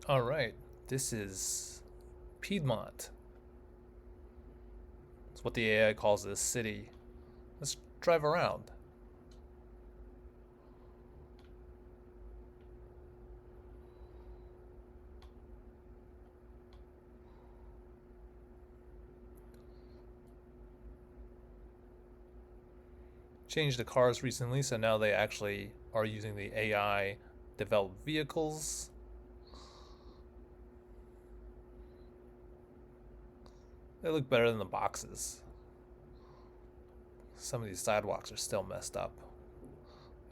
All right, this is Piedmont. It's what the AI calls this city. Let's drive around. Changed the cars recently, so now they actually are using the AI developed vehicles. They look better than the boxes. Some of these sidewalks are still messed up.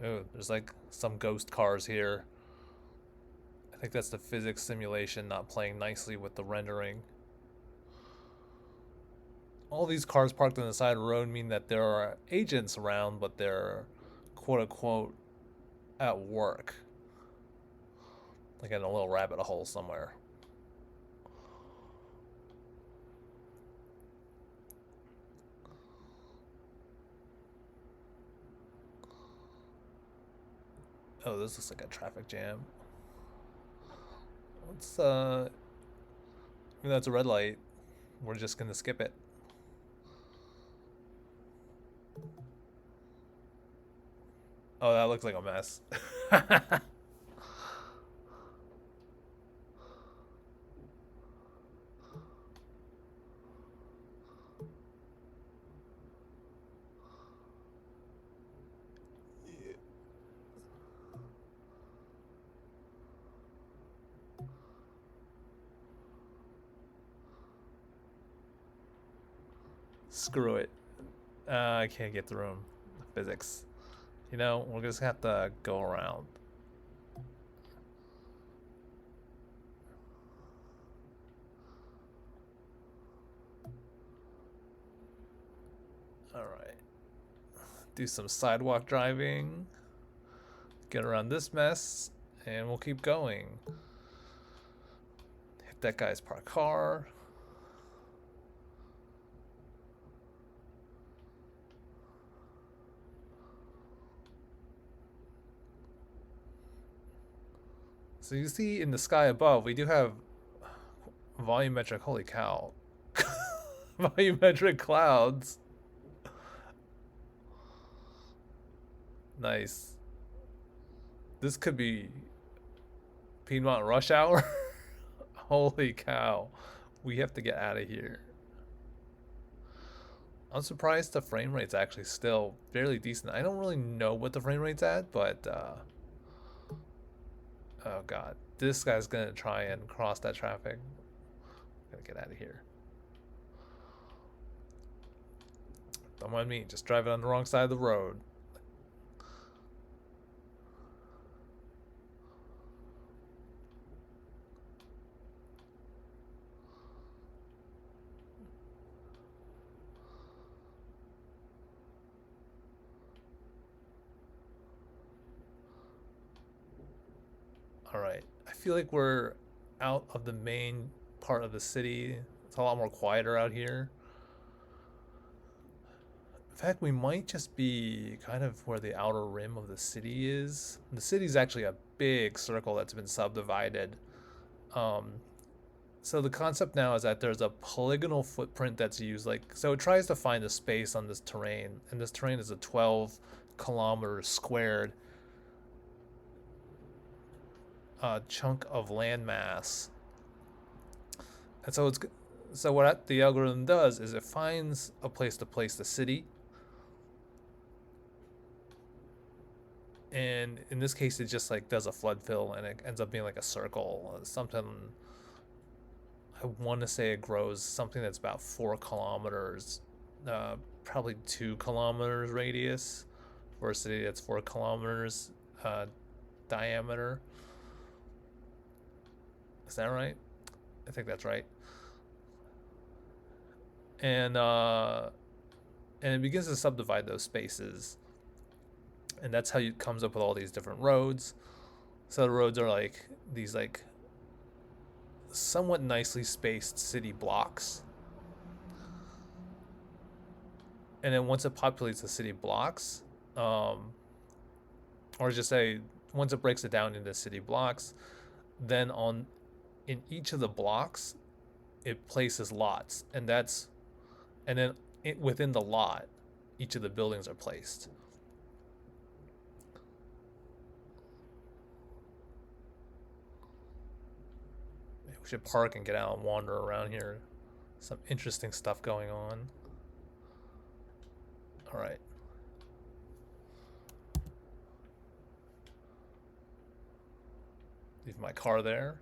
Oh, there's like some ghost cars here. I think that's the physics simulation not playing nicely with the rendering. All these cars parked on the side of the road mean that there are agents around, but they're quote unquote at work. Like in a little rabbit hole somewhere. Oh, this looks like a traffic jam. Let's that's a red light. We're just gonna skip it. Oh, that looks like a mess. Screw it. I can't get through them. Physics. You know, we're just gonna have to go around. Alright. Do some sidewalk driving. Get around this mess. And we'll keep going. Hit that guy's parked car. So you see in the sky above, we do have volumetric, holy cow, volumetric clouds. Nice. This could be Piedmont rush hour. Holy cow. We have to get out of here. I'm surprised the frame rate's actually still fairly decent. I don't really know what the frame rate's at, but oh god, this guy's gonna try and cross that traffic. Gotta get out of here. Don't mind me, just driving on the wrong side of the road. Alright, I feel like we're out of the main part of the city. It's a lot more quieter out here. In fact, we might just be kind of where the outer rim of the city is. The city's actually a big circle that's been subdivided. Um, so the concept now is that there's a polygonal footprint that's used. Like, so it tries to find a space on this terrain, and this terrain is a 12 kilometers squared chunk of landmass. And so what the algorithm does is it finds a place to place the city, and in this case it just like does a flood fill and it ends up being like a circle, something. I want to say it grows something that's about 4 kilometers, probably 2 kilometers radius for a city that's 4 kilometers diameter. Is that right? I think that's right. And it begins to subdivide those spaces, and that's how it comes up with all these different roads. So the roads are like these like somewhat nicely spaced city blocks, and then once it populates the city blocks, or just say once it breaks it down into city blocks, then on in each of the blocks it places lots, and then within the lot each of the buildings are placed. Maybe we should park and get out and wander around here. Some interesting stuff going on. All right. Leave my car there.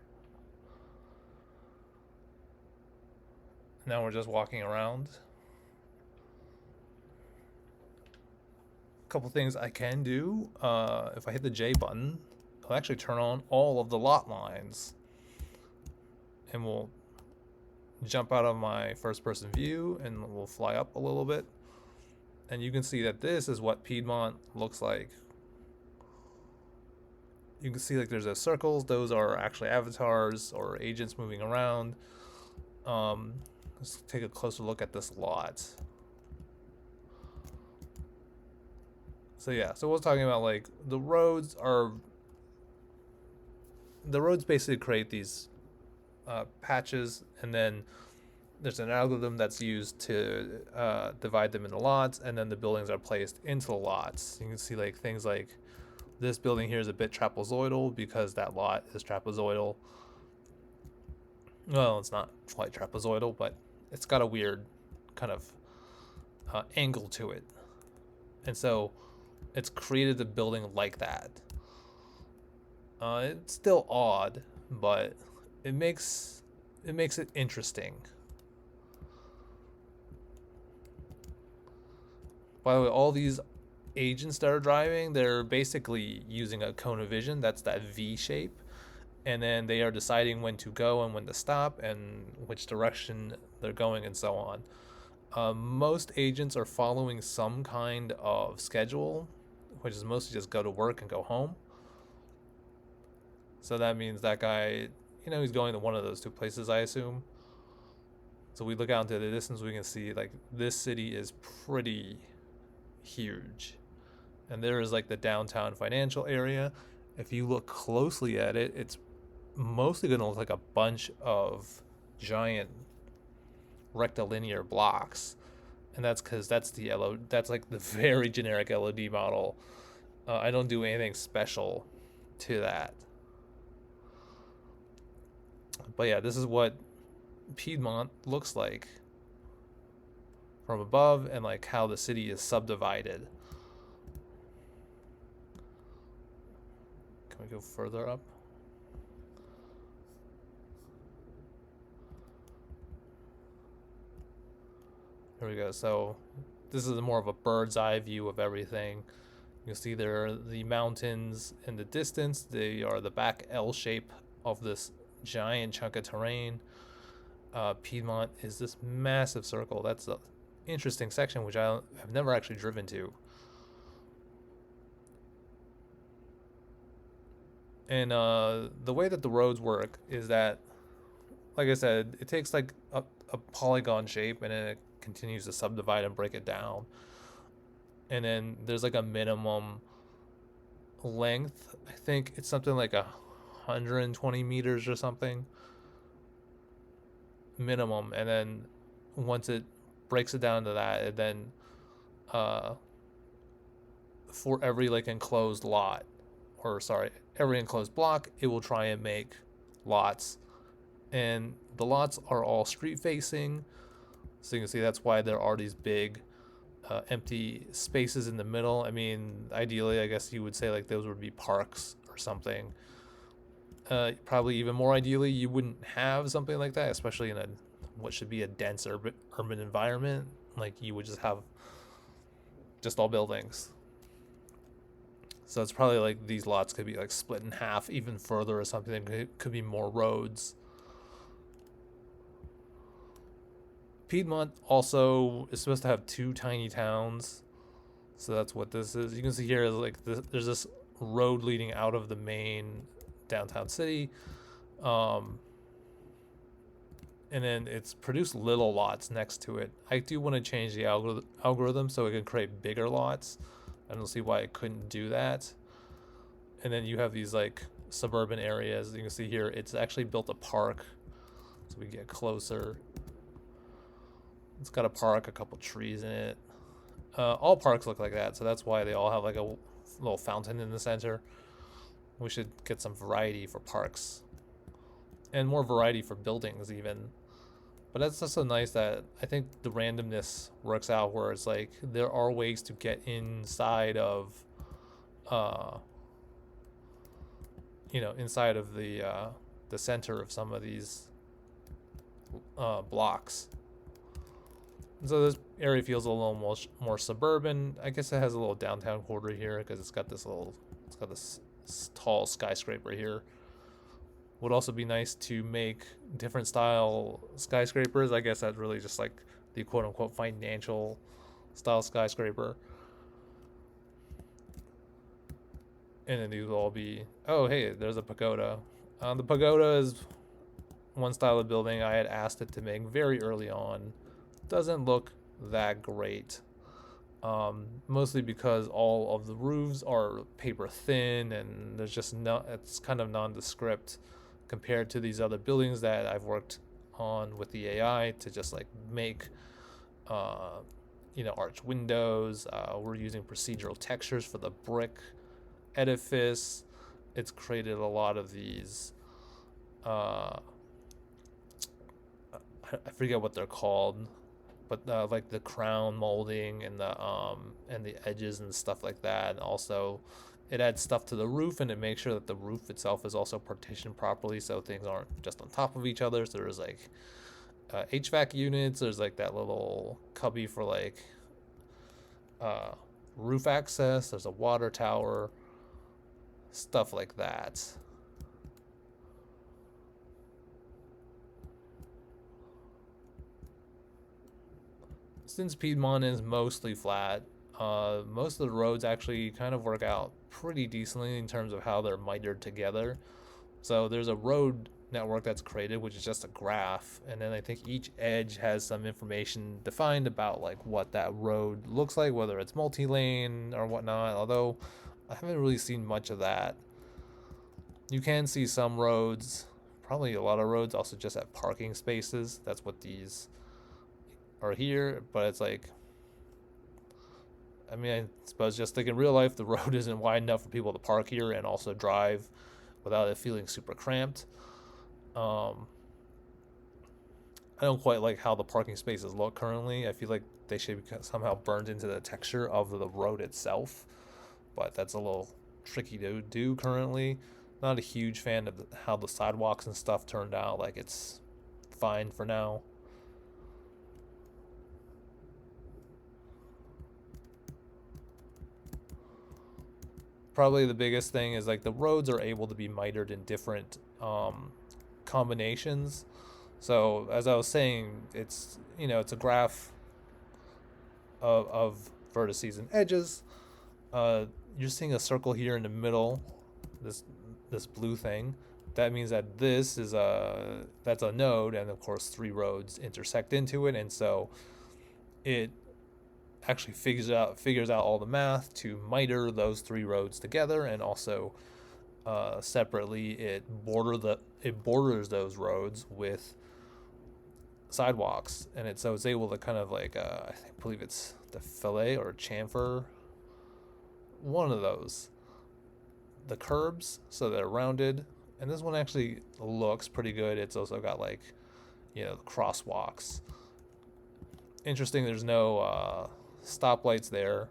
Now we're just walking around. A couple things I can do. If I hit the J button, I'll actually turn on all of the lot lines. And we'll jump out of my first person view and we'll fly up a little bit. And you can see that this is what Piedmont looks like. You can see like there's those circles. Those are actually avatars or agents moving around. Let's take a closer look at this lot. So yeah, so we're talking about like the roads basically create these patches, and then there's an algorithm that's used to divide them into lots, and then the buildings are placed into the lots. You can see like things like this building here is a bit trapezoidal because that lot is trapezoidal. Well, it's not quite trapezoidal, but it's got a weird kind of angle to it. And so it's created the building like that. It's still odd, but it makes it interesting. By the way, all these agents that are driving, they're basically using a cone of vision. That's that V shape. And then they are deciding when to go and when to stop and which direction they're going and so on. Most agents are following some kind of schedule, which is mostly just go to work and go home. So that means that guy, he's going to one of those two places, I assume. So we look out into the distance, we can see like this city is pretty huge. And there is like the downtown financial area. If you look closely at it, it's mostly going to look like a bunch of giant rectilinear blocks, and that's because that's like the very generic LOD model. I don't do anything special to that. But yeah, this is what Piedmont looks like from above, and like how the city is subdivided. Can we go further up? Here we go. So this is more of a bird's eye view of everything. You'll see there are the mountains in the distance. They are the back L shape of this giant chunk of terrain. Piedmont is this massive circle. That's an interesting section, which I have never actually driven to. And the way that the roads work is that, like I said, it takes like a polygon shape, and then it continues to subdivide and break it down. And then there's like a minimum length. I think it's something like 120 meters or something minimum. And then once it breaks it down to that, it then for every like enclosed lot, or sorry, every enclosed block, it will try and make lots. And the lots are all street facing. So you can see that's why there are these big empty spaces in the middle. I mean, ideally, I guess you would say like those would be parks or something. Probably even more ideally, you wouldn't have something like that, especially in what should be a dense urban environment. Like you would just have just all buildings. So it's probably like these lots could be like split in half even further or something. It could be more roads. Piedmont also is supposed to have two tiny towns, so that's what this is. You can see here is like there's this road leading out of the main downtown city, and then it's produced little lots next to it. I do want to change the algorithm so it can create bigger lots. I don't see why it couldn't do that. And then you have these like suburban areas. You can see here, it's actually built a park. So we get closer. It's got a park, a couple trees in it. All parks look like that, so that's why they all have like a little fountain in the center. We should get some variety for parks. And more variety for buildings even. But that's just so nice that I think the randomness works out where it's like there are ways to get inside of inside of the center of some of these blocks. And so this area feels a little more suburban. I guess it has a little downtown quarter here because it's got this tall skyscraper here. Would also be nice to make different style skyscrapers. I guess that's really just like the quote unquote financial style skyscraper. And then these will all be, oh, hey, there's a pagoda. The pagoda is one style of building I had asked it to make very early on. Doesn't look that great. Mostly because all of the roofs are paper thin and there's just it's kind of nondescript compared to these other buildings that I've worked on with the AI to just like make arch windows. We're using procedural textures for the brick edifice. It's created a lot of these I forget what they're called, but like the crown molding and the edges and stuff like that. And also it adds stuff to the roof and it makes sure that the roof itself is also partitioned properly so things aren't just on top of each other. So there's like HVAC units, there's like that little cubby for like roof access, there's a water tower, stuff like that. Since Piedmont is mostly flat, most of the roads actually kind of work out pretty decently in terms of how they're mitered together. So there's a road network that's created, which is just a graph, and then I think each edge has some information defined about like what that road looks like, whether it's multi-lane or whatnot, although I haven't really seen much of that. You can see some roads, probably a lot of roads also just have parking spaces. That's what these are here, but it's like, I mean, I suppose just like in real life, the road isn't wide enough for people to park here and also drive without it feeling super cramped. I don't quite like how the parking spaces look currently. I feel like they should be somehow burned into the texture of the road itself, but that's a little tricky to do currently. Not a huge fan of how the sidewalks and stuff turned out. Like, it's fine for now. Probably the biggest thing is like the roads are able to be mitered in different combinations. So as I was saying, it's a graph of vertices and edges. You're seeing a circle here in the middle, this blue thing. That means that that's a node, and of course 3 roads intersect into it, and so it actually figures out all the math to miter those 3 roads together, and also separately it borders those roads with sidewalks, and so it's able to kind of like I believe it's the fillet or chamfer, one of those, the curbs, so they're rounded. And this one actually looks pretty good. It's also got like the crosswalks. Interesting, there's no stoplights there.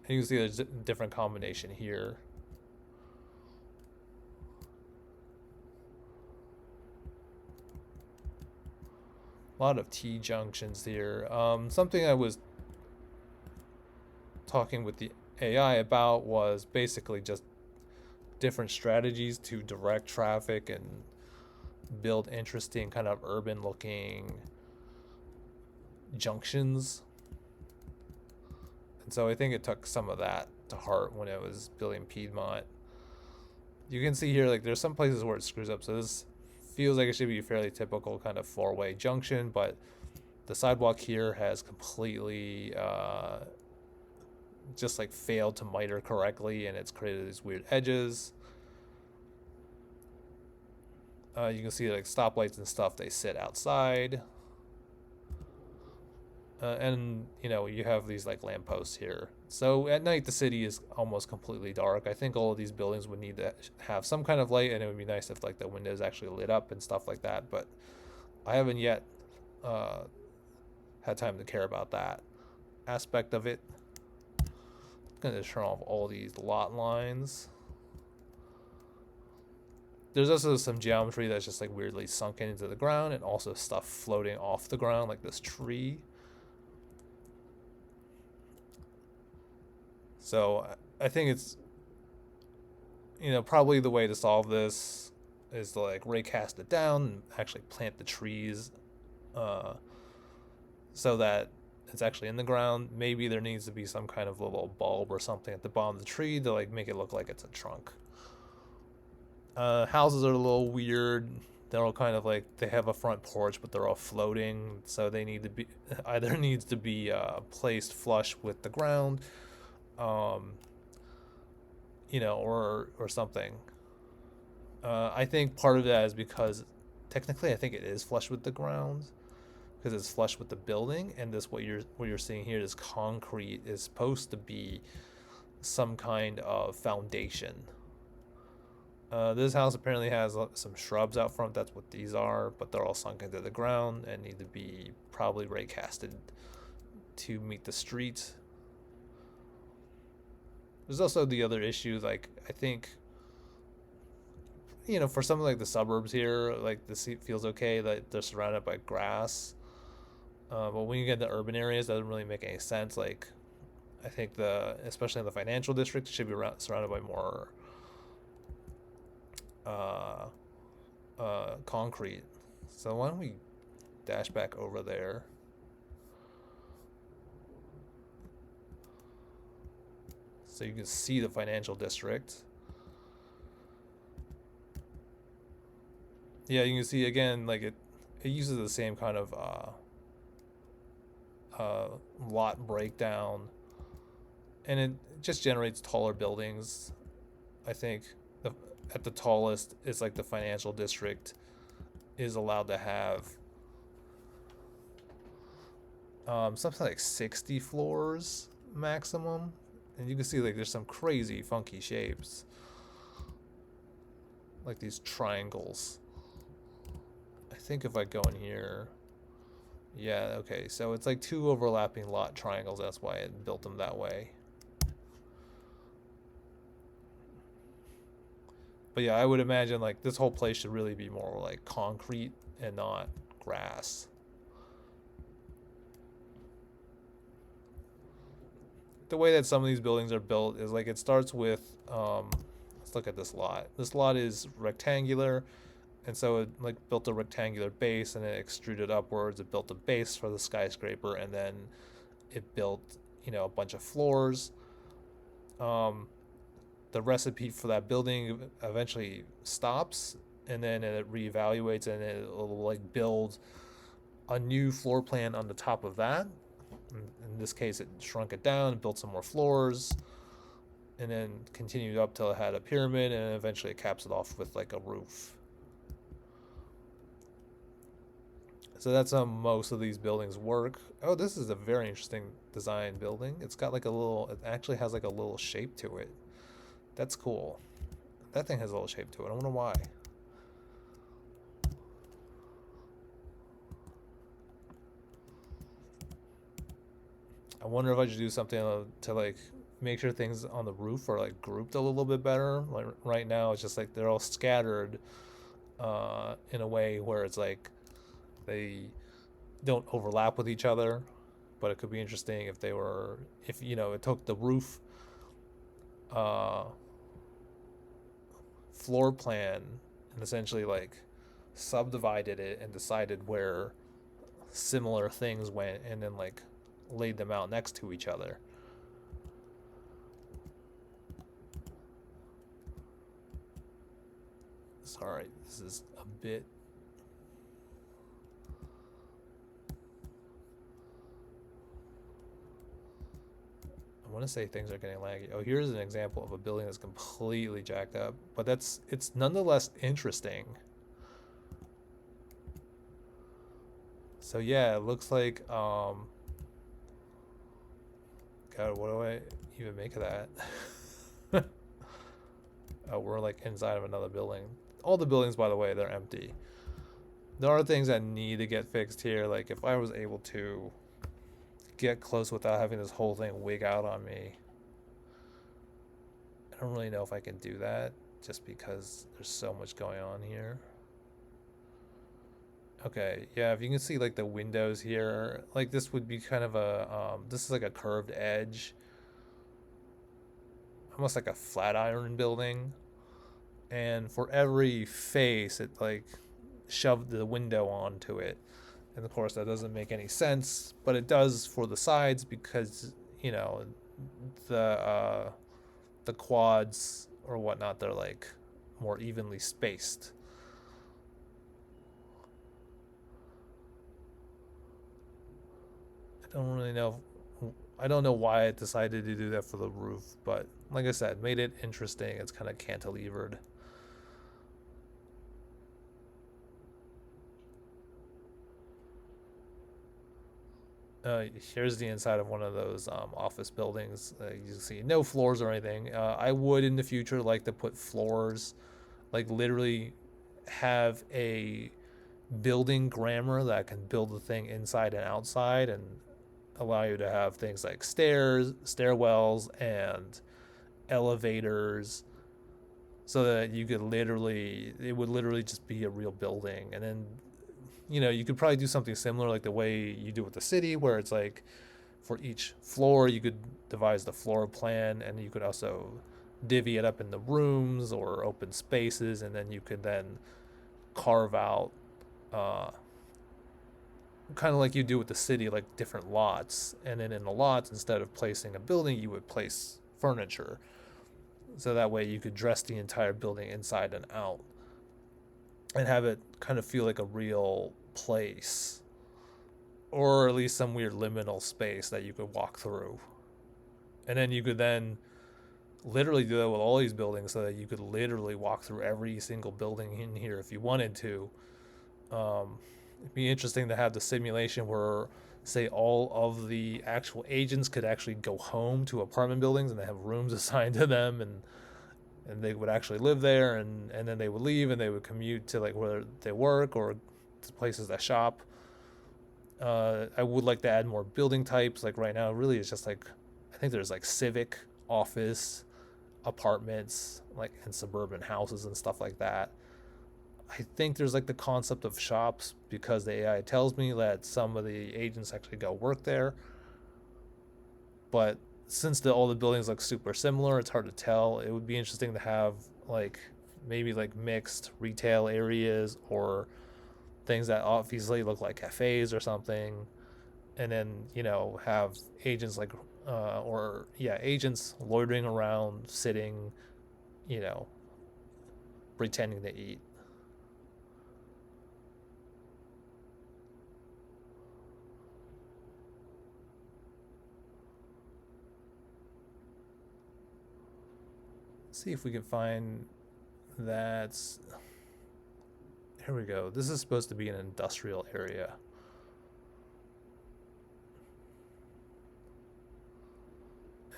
And you can see there's a different combination here. A lot of T junctions here. Something I was talking with the AI about was basically just different strategies to direct traffic and build interesting kind of urban looking junctions. And so I think it took some of that to heart when it was building Piedmont. You can see here like there's some places where it screws up, so this feels like it should be a fairly typical kind of 4-way junction, but the sidewalk here has completely just like failed to miter correctly, and it's created these weird edges. You can see like stoplights and stuff, they sit outside. And you have these like lampposts here. So at night the city is almost completely dark. I think all of these buildings would need to have some kind of light, and it would be nice if like the windows actually lit up and stuff like that. But I haven't yet had time to care about that aspect of it. I'm gonna turn off all these lot lines. There's also some geometry that's just like weirdly sunken into the ground, and also stuff floating off the ground like this tree. So I think it's, probably the way to solve this is to like raycast it down and actually plant the trees so that it's actually in the ground. Maybe there needs to be some kind of little bulb or something at the bottom of the tree to like make it look like it's a trunk. Houses are a little weird. They're all kind of like, they have a front porch, but they're all floating, so they need to be either needs to be placed flush with the ground, or something. I think part of that is because technically I think it is flush with the ground because it's flush with the building, and this what you're seeing here, this concrete is supposed to be some kind of foundation. This house apparently has some shrubs out front. That's what these are, but they're all sunk into the ground and need to be probably raycasted to meet the street. There's also the other issue, like I think, for something like the suburbs here, like this feels okay that they're surrounded by grass. But when you get into urban areas, that doesn't really make any sense. Like, I think especially in the financial district, it should be surrounded by more concrete. So why don't we dash back over there? So you can see the financial district. Yeah, you can see again, like it uses the same kind of lot breakdown, and it just generates taller buildings. I think at the tallest, it's like the financial district is allowed to have something like 60 floors maximum, and you can see like there's some crazy funky shapes, like these triangles. I think if I go in here, yeah, okay, so it's like two overlapping lot triangles. That's why it built them that way. But yeah, I would imagine like this whole place should really be more like concrete and not grass. The way that some of these buildings are built is like it starts with, let's look at this lot. This lot is rectangular, and so it like built a rectangular base, and it extruded upwards. It built a base for the skyscraper, and then it built, a bunch of floors. The recipe for that building eventually stops, and then it reevaluates, and it'll like build a new floor plan on the top of that. In this case, it shrunk it down, built some more floors, and then continued up till it had a pyramid, and eventually it caps it off with like a roof. So that's how most of these buildings work. Oh, this is a very interesting design building. It's got like it actually has like a little shape to it. That's cool. That thing has a little shape to it. I wonder why. I wonder if I should do something to like make sure things on the roof are like grouped a little bit better. Like right now, it's just like they're all scattered in a way where it's like they don't overlap with each other. But it could be interesting if it took the roof floor plan and essentially like subdivided it and decided where similar things went, and then like laid them out next to each other. Sorry, this is a bit. I want to say things are getting laggy. Oh, here's an example of a building that's completely jacked up, but it's nonetheless interesting. So yeah, it looks like God, what do I even make of that? Oh, we're like inside of another building. All the buildings, by the way, they're empty. There are things that need to get fixed here. Like if I was able to get close without having this whole thing wig out on me. I don't really know if I can do that just because there's so much going on here. Okay, yeah, if you can see like the windows here, like this would be kind of this is like a curved edge, almost like a flat iron building. And for every face, it like shoved the window onto it. And of course, that doesn't make any sense, but it does for the sides because, you know, the uh, the quads or whatnot, they're like more evenly spaced. I don't really know. I don't know why it decided to do that for the roof, but like I said, made it interesting. It's kind of cantilevered. Here's the inside of one of those office buildings. You see no floors or anything. I would in the future like to put floors, like literally have a building grammar that can build the thing inside and outside and allow you to have things like stairs, stairwells, and elevators so that you could literally, it would literally just be a real building. And then, you know, you could probably do something similar like the way you do with the city, where it's like for each floor, you could devise the floor plan and you could also divvy it up into rooms or open spaces. And then you could then carve out uh, kind of like you do with the city, like different lots. And then in the lots, instead of placing a building, you would place furniture. So that way you could dress the entire building inside and out and have it kind of feel like a real place. Or at least some weird liminal space that you could walk through. And then you could then literally do that with all these buildings so that you could literally walk through every single building in here if you wanted to. It'd be interesting to have the simulation where, say, all of the actual agents could actually go home to apartment buildings and they have rooms assigned to them, and they would actually live there, and then they would leave and they would commute to like where they work or to places that shop. I would like to add more building types. Like right now, really, it's just like I think there's like civic, office, apartments, like and suburban houses and stuff like that. I think there's like the concept of shops because the AI tells me that some of the agents actually go work there. But since all the buildings look super similar, it's hard to tell. It would be interesting to have like maybe like mixed retail areas or things that obviously look like cafes or something, and then have agents like or yeah agents loitering around, sitting, you know, pretending to eat. See if we can find that. Here we go. This is supposed to be an industrial area.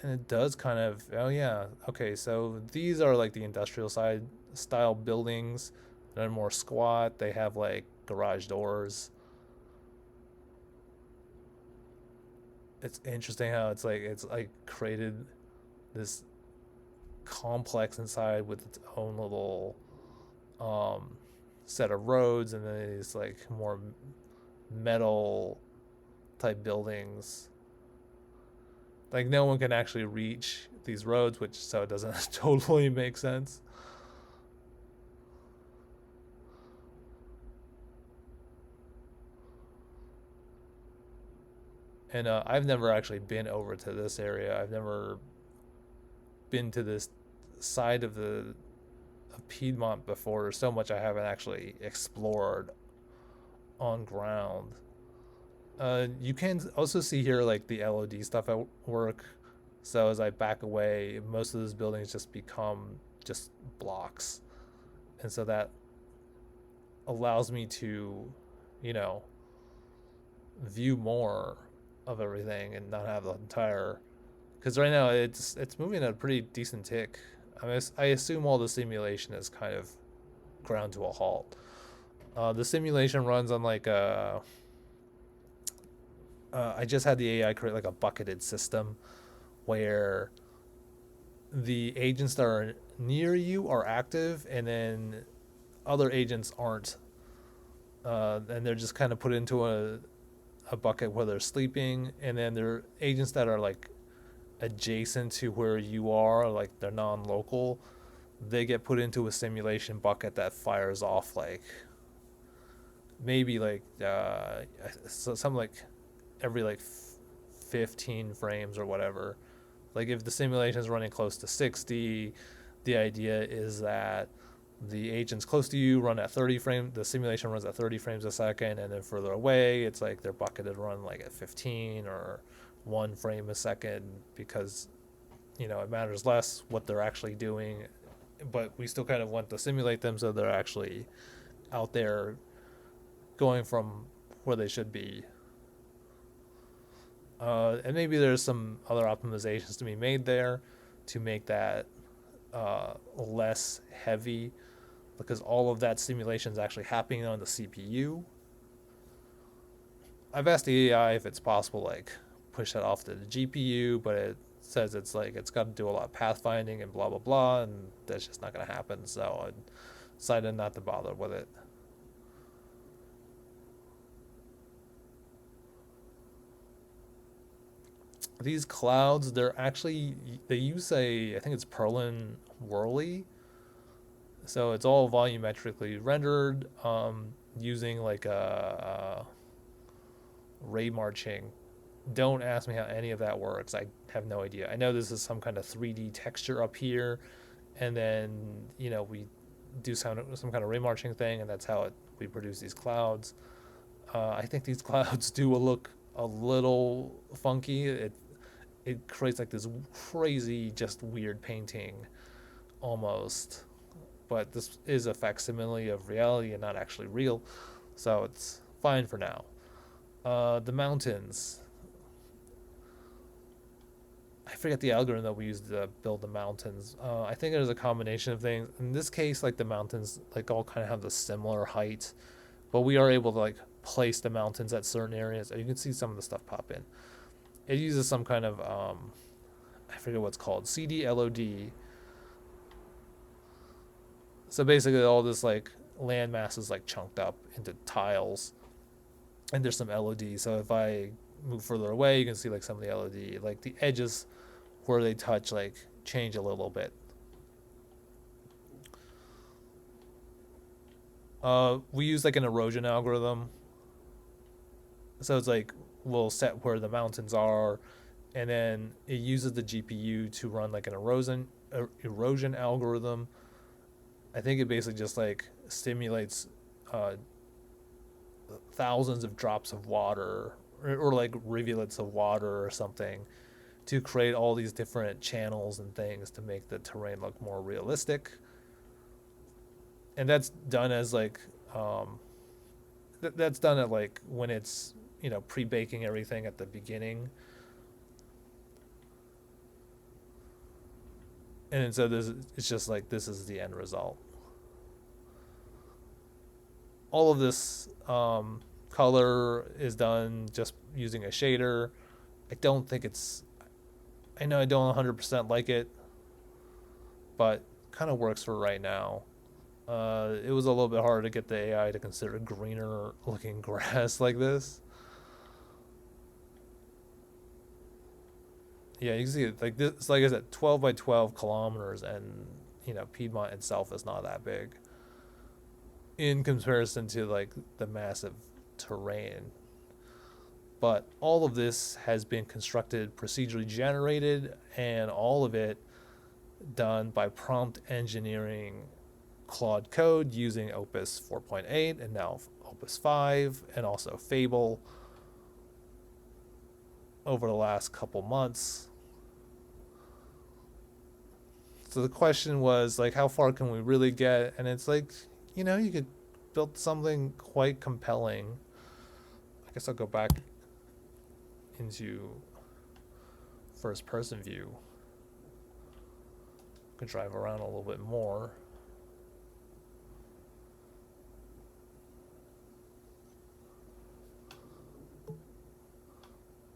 And it does kind of, oh yeah, okay, so these are like the industrial side style buildings. They're more squat. They have like garage doors. It's interesting how it's like created this complex inside with its own little um, set of roads, and then these like more metal type buildings. Like no one can actually reach these roads, which so it doesn't totally make sense. And I've never actually been over to this area. I've never been to this side of Piedmont before. There's so much I haven't actually explored on ground. You can also see here like the LOD stuff at work. So as I back away, most of those buildings just become just blocks. And so that allows me to, you know, view more of everything and not have the entire, because right now it's moving at a pretty decent tick. I mean, I assume all the simulation is kind of ground to a halt. The simulation runs on like I just had the AI create like a bucketed system where the agents that are near you are active, and then other agents aren't, and they're just kind of put into a bucket where they're sleeping, and then there are agents that are like adjacent to where you are, like they're non-local. They get put into a simulation bucket that fires off like maybe like something like every like 15 frames or whatever. Like if the simulation is running close to 60, the idea is that the agents close to you run at 30 frames, the simulation runs at 30 frames a second, and then further away it's like they're bucketed run like at 15 or 1 frame a second, because it matters less what they're actually doing, but we still kind of want to simulate them so they're actually out there going from where they should be. And maybe there's some other optimizations to be made there to make that less heavy, because all of that simulation is actually happening on the CPU. I've asked the AI if it's possible, like push that off to the GPU, but it says it's like it's got to do a lot of pathfinding and blah blah blah, and that's just not going to happen. So I decided not to bother with it. These clouds, they use I think it's Perlin Whirly, so it's all volumetrically rendered using like a ray marching. Don't ask me how any of that works. I have no idea. I know this is some kind of 3D texture up here, and then we do some kind of ray marching thing, and that's how we produce these clouds. I think these clouds do look a little funky. It creates like this crazy, just weird painting almost. But this is a facsimile of reality and not actually real, so it's fine for now. The mountains. I forget the algorithm that we used to build the mountains. I think there's a combination of things. In this case, like the mountains, like all kind of have the similar height, but we are able to like place the mountains at certain areas. You can see some of the stuff pop in. It uses some kind of I forget what it's called, CDLOD. So basically, all this like land mass is like chunked up into tiles, and there's some LOD. So if I move further away, you can see like some of the LOD, like the edges where they touch, like change a little bit. We use like an erosion algorithm. So it's like we'll set where the mountains are, and then it uses the GPU to run like an erosion algorithm. I think it basically just like stimulates thousands of drops of water, or like rivulets of water or something, to create all these different channels and things to make the terrain look more realistic. And that's done as like that's done at like when it's pre-baking everything at the beginning, and so it's just like this is the end result. All of this color is done just using a shader. I don't think it's, I know I don't 100% like it, but kind of works for right now. It was a little bit harder to get the AI to consider greener looking grass like this. Yeah, you can see it like this. Like I said, 12 by 12 kilometers, and Piedmont itself is not that big in comparison to like the massive terrain. But all of this has been constructed procedurally generated, and all of it done by prompt engineering Claude code using Opus 4.8 and now Opus 5, and also Fable over the last couple months. So the question was like, how far can we really get? And it's like, you could build something quite compelling. I guess I'll go back into first person view. Could drive around a little bit more.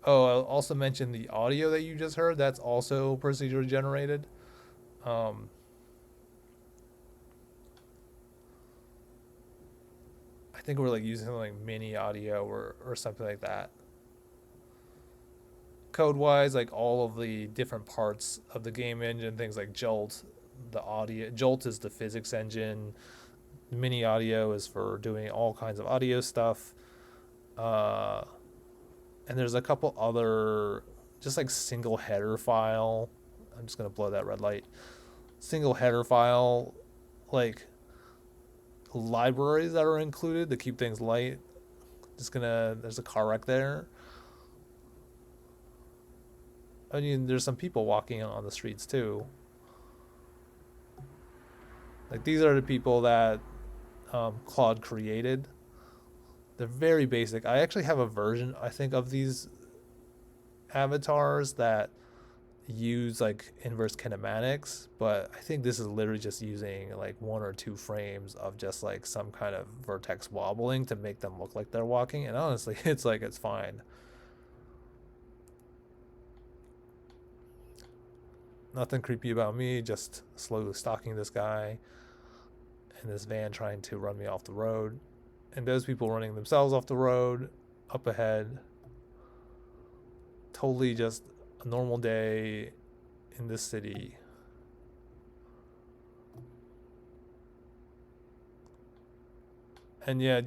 Oh, I'll also mention the audio that you just heard. That's also procedurally generated. Um, I think we're like using something like mini audio or something like that. Code wise, like all of the different parts of the game engine, things like Jolt, the audio. Jolt is the physics engine. Mini audio is for doing all kinds of audio stuff. Uh, and there's a couple other, just like single header file. I'm just gonna blow that red light. Single header file, like libraries that are included to keep things light. There's a car wreck there. I mean, there's some people walking on the streets too. Like these are the people that Claude created. They're very basic. I actually have a version, I think, of these avatars that use like inverse kinematics, but I think this is literally just using like one or two frames of just like some kind of vertex wobbling to make them look like they're walking. And honestly, it's fine. Nothing creepy about me, just slowly stalking this guy and this van trying to run me off the road. And those people running themselves off the road up ahead. Totally just a normal day in this city. And yeah,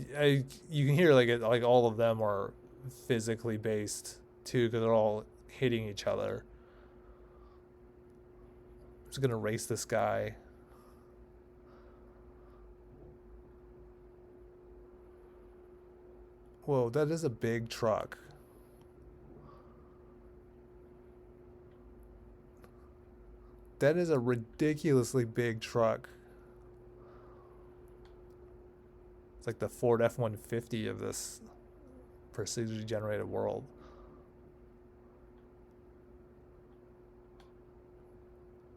you can hear like all of them are physically based too, because they're all hitting each other. I'm just gonna race this guy. Whoa, that is a big truck. That is a ridiculously big truck. It's like the Ford F-150 of this procedurally generated world.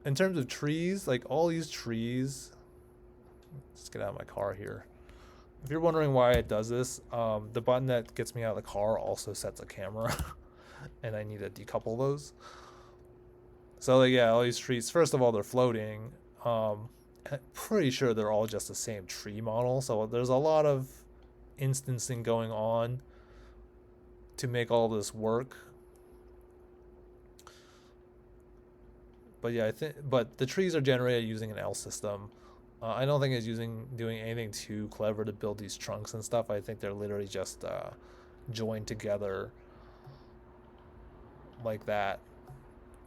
In terms of trees, like all these trees, let's get out of my car here. If you're wondering why it does this, the button that gets me out of the car also sets a camera, and I need to decouple those. So like, yeah, all these trees. First of all, they're floating. I'm pretty sure they're all just the same tree model. So there's a lot of instancing going on to make all this work. But yeah, but the trees are generated using an L system. I don't think it's doing anything too clever to build these trunks and stuff. I think they're literally just joined together like that.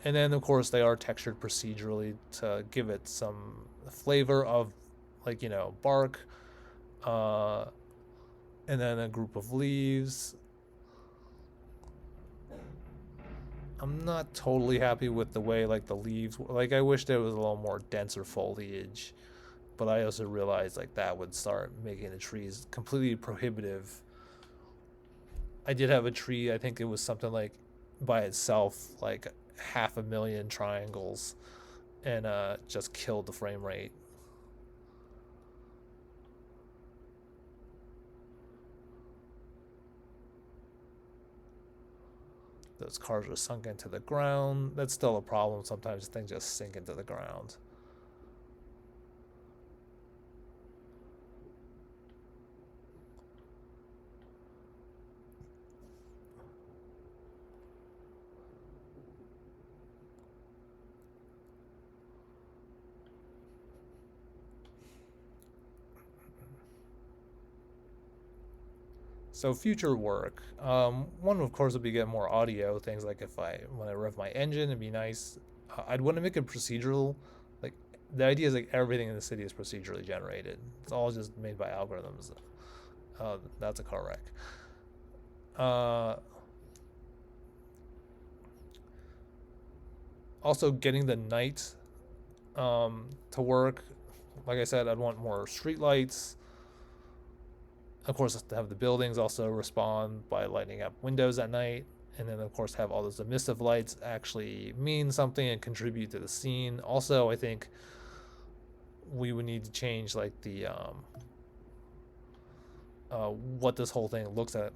And then of course they are textured procedurally to give it some flavor of like, bark, uh, and then a group of leaves. I'm not totally happy with the way like the leaves, like I wish there was a little more denser foliage, but I also realized like that would start making the trees completely prohibitive. I did have a tree, I think it was something like by itself like 500,000 triangles, and just killed the frame rate. Those cars are sunk into the ground. That's still a problem. Sometimes things just sink into the ground. So future work. One of course would be get more audio things. Like when I rev my engine, it'd be nice. I'd want to make it procedural. Like the idea is like everything in the city is procedurally generated. It's all just made by algorithms. That's a car wreck. Uh, Also getting the night to work. Like I said, I'd want more street lights. Of course, to have the buildings also respond by lighting up windows at night. And then, of course, have all those emissive lights actually mean something and contribute to the scene. Also, I think we would need to change like the what this whole thing looks at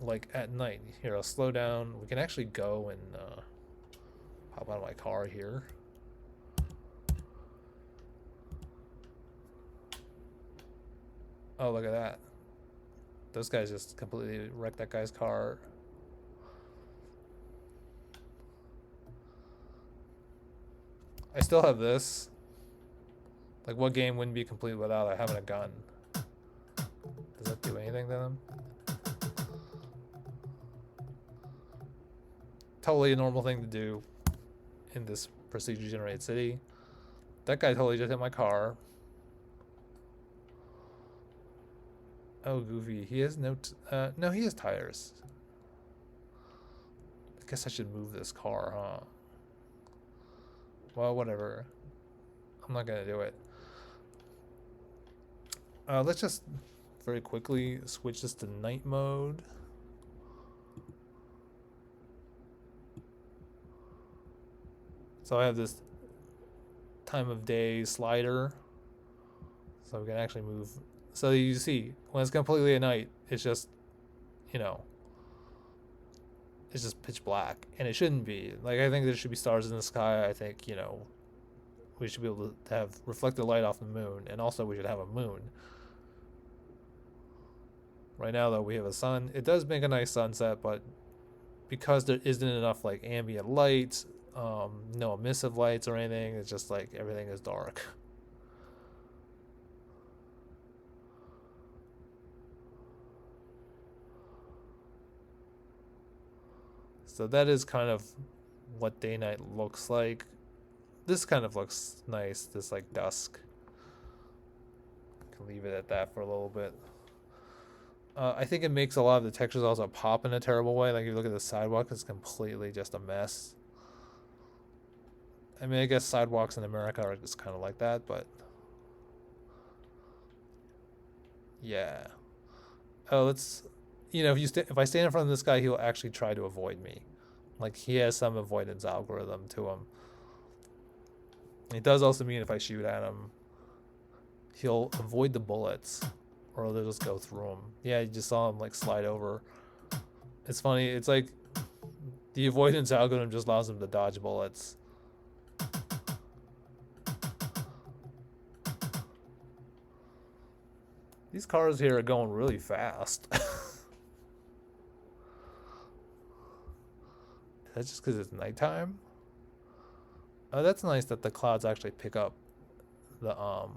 like at night. Here, I'll slow down. We can actually go and hop out of my car here. Oh, look at that. Those guys just completely wrecked that guy's car. I still have this. Like, what game wouldn't be complete without having a gun? Does that do anything to them? Totally a normal thing to do in this procedure generated city. That guy totally just hit my car. Oh, goofy. He has no... no, he has tires. I guess I should move this car, huh? Well, whatever. I'm not gonna do it. Let's just very quickly switch this to night mode. So I have this time of day slider. So we can actually move. So you see, when it's completely at night, it's just, you know, it's just pitch black. And it shouldn't be. Like, I think there should be stars in the sky. I think, you know, we should be able to have reflected light off the moon. And also we should have a moon. Right now, though, we have a sun. It does make a nice sunset, but because there isn't enough, like, ambient light, no emissive lights or anything, it's just like everything is dark. So that is kind of what day night looks like. This kind of looks nice, this like dusk. Can leave it at that for a little bit. I think it makes a lot of the textures also pop in a terrible way. Like, if you look at the sidewalk, it's completely just a mess. I mean, I guess sidewalks in America are just kind of like that, but yeah. Oh, let's, you know, if I stand in front of this guy, he'll actually try to avoid me. Like, he has some avoidance algorithm to him. It does also mean if I shoot at him, he'll avoid the bullets, or they'll just go through him. Yeah, you just saw him like slide over. It's funny. It's like the avoidance algorithm just allows him to dodge bullets. These cars here are going really fast. That's just because it's nighttime. Oh, that's nice that the clouds actually pick up the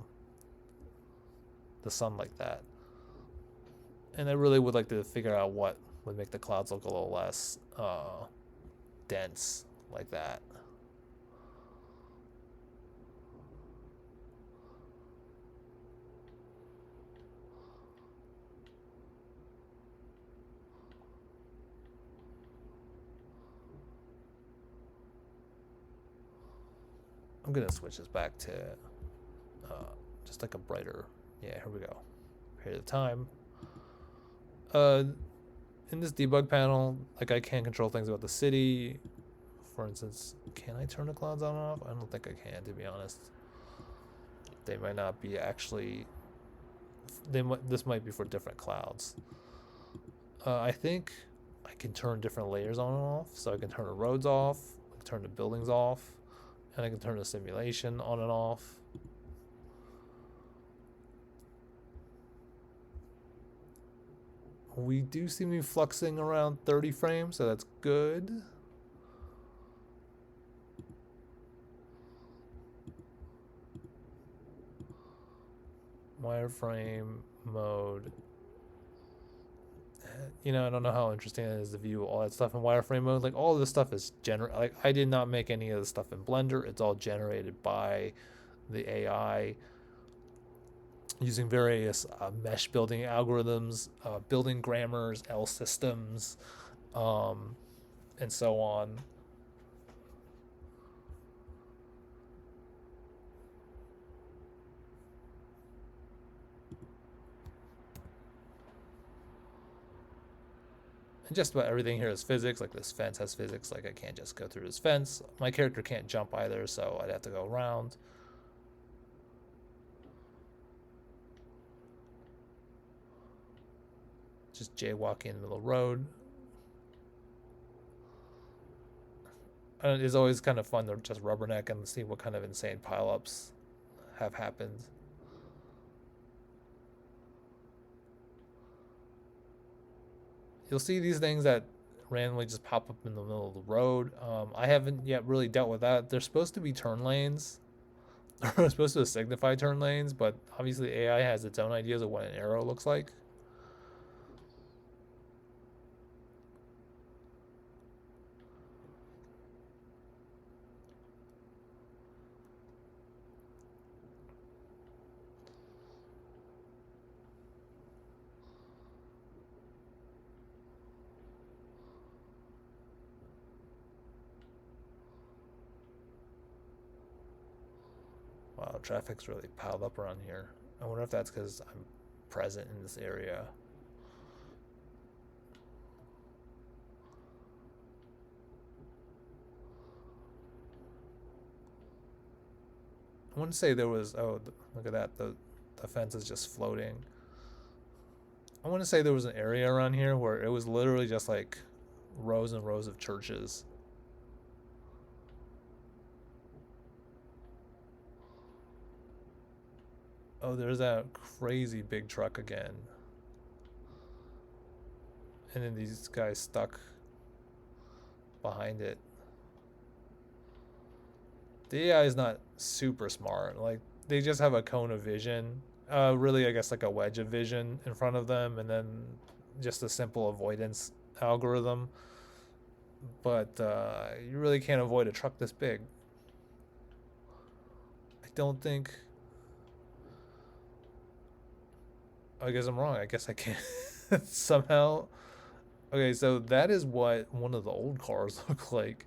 sun like that. And I really would like to figure out what would make the clouds look a little less dense like that. I'm gonna switch this back to just like a brighter. Yeah, here we go. Period of time. In this debug panel, like, I can control things about the city. For instance, can I turn the clouds on and off? I don't think I can, to be honest. They might not be actually. This might be for different clouds. I think I can turn different layers on and off. So I can turn the roads off, I can turn the buildings off, and I can turn the simulation on and off. We do seem to be fluxing around 30 frames, so that's good. Wireframe mode. You know, I don't know how interesting it is to view all that stuff in wireframe mode. Like, all of this stuff is like, I did not make any of this stuff in Blender. It's all generated by the AI using various mesh building algorithms, building grammars, L systems, and so on. And just about everything here is physics. Like this fence has physics. Like I can't just go through this fence. My character can't jump either, so I'd have to go around. Just jaywalking in the middle of the road. And it's always kind of fun to just rubberneck and see what kind of insane pileups have happened. You'll see these things that randomly just pop up in the middle of the road. I haven't yet really dealt with that. They're supposed to be turn lanes. They're supposed to signify turn lanes, but obviously AI has its own ideas of what an arrow looks like. Wow, traffic's really piled up around here. I wonder if that's because I'm present in this area. I want to say there was. Oh, look at that. The fence is just floating. I want to say there was an area around here where it was literally just like rows and rows of churches. Oh, there's that crazy big truck again. And then these guys stuck behind it. The AI is not super smart. Like, they just have a cone of vision. Really, I guess, like a wedge of vision in front of them, and then just a simple avoidance algorithm. But you really can't avoid a truck this big. I don't think. I guess I'm wrong. I guess I can't somehow. Okay, so that is what one of the old cars look like.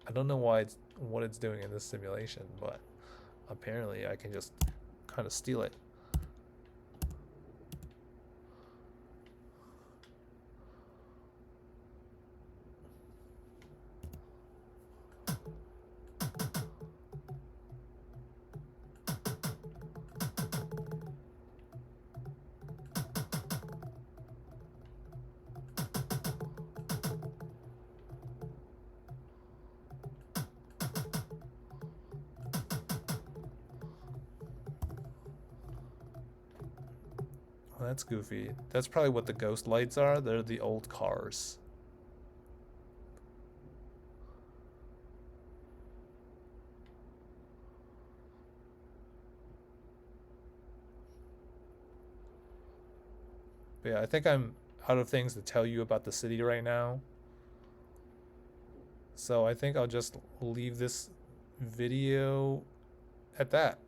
I don't know why it's what it's doing in this simulation, but apparently I can just kind of steal it. Well, that's goofy. That's probably what the ghost lights are. They're the old cars. But yeah, I think I'm out of things to tell you about the city right now. So I think I'll just leave this video at that.